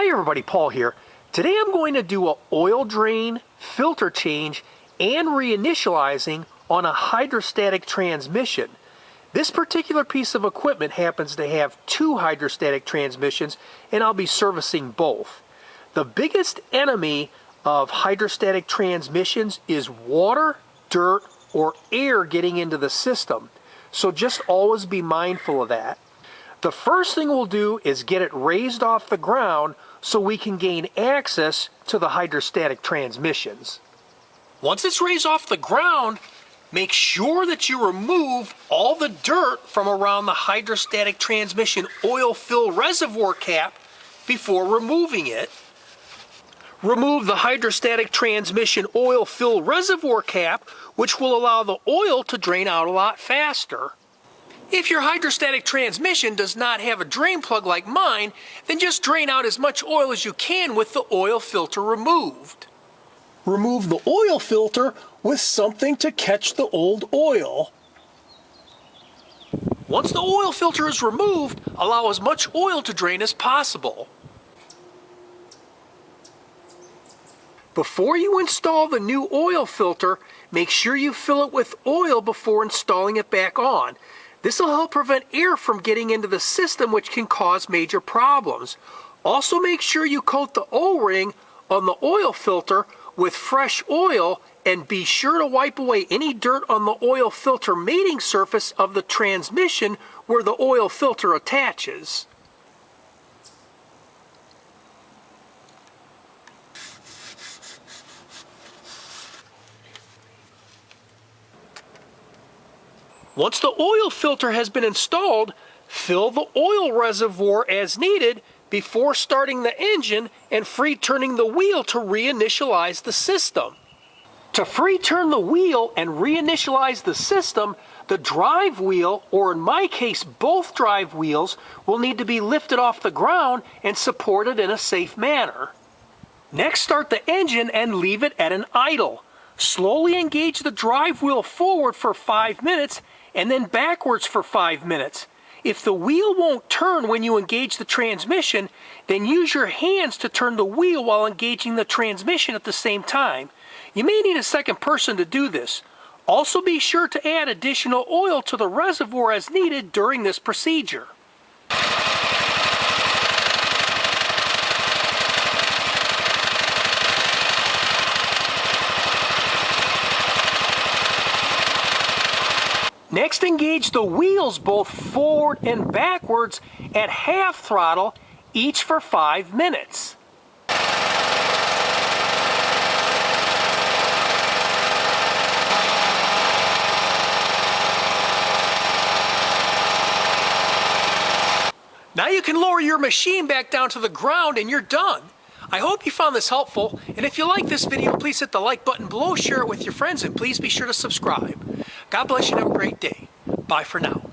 Hi everybody, Paul here. Today I'm going to do an oil drain, filter change, and reinitializing on a hydrostatic transmission. This particular piece of equipment happens to have two hydrostatic transmissions, and I'll be servicing both. The biggest enemy of hydrostatic transmissions is water, dirt, or air getting into the system. So just always be mindful of that. The first thing we'll do is get it raised off the ground so we can gain access to the hydrostatic transmissions. Once it's raised off the ground, make sure that you remove all the dirt from around the hydrostatic transmission oil fill reservoir cap before removing it. Remove the hydrostatic transmission oil fill reservoir cap, which will allow the oil to drain out a lot faster. If your hydrostatic transmission does not have a drain plug like mine, then just drain out as much oil as you can with the oil filter removed. Remove the oil filter with something to catch the old oil. Once the oil filter is removed, allow as much oil to drain as possible. Before you install the new oil filter, make sure you fill it with oil before installing it back on. This will help prevent air from getting into the system, which can cause major problems. Also make sure you coat the O-ring on the oil filter with fresh oil, and be sure to wipe away any dirt on the oil filter mating surface of the transmission where the oil filter attaches. Once the oil filter has been installed, fill the oil reservoir as needed before starting the engine and free turning the wheel to reinitialize the system. To free turn the wheel and reinitialize the system, the drive wheel, or in my case both drive wheels, will need to be lifted off the ground and supported in a safe manner. Next, start the engine and leave it at an idle. Slowly engage the drive wheel forward for 5 minutes and then backwards for 5 minutes. If the wheel won't turn when you engage the transmission, then use your hands to turn the wheel while engaging the transmission at the same time. You may need a second person to do this. Also be sure to add additional oil to the reservoir as needed during this procedure. Next, engage the wheels both forward and backwards at half throttle, each for 5 minutes. Now you can lower your machine back down to the ground and you're done. I hope you found this helpful, and if you like this video, please hit the like button below, share it with your friends, and please be sure to subscribe. God bless you and have a great day. Bye for now.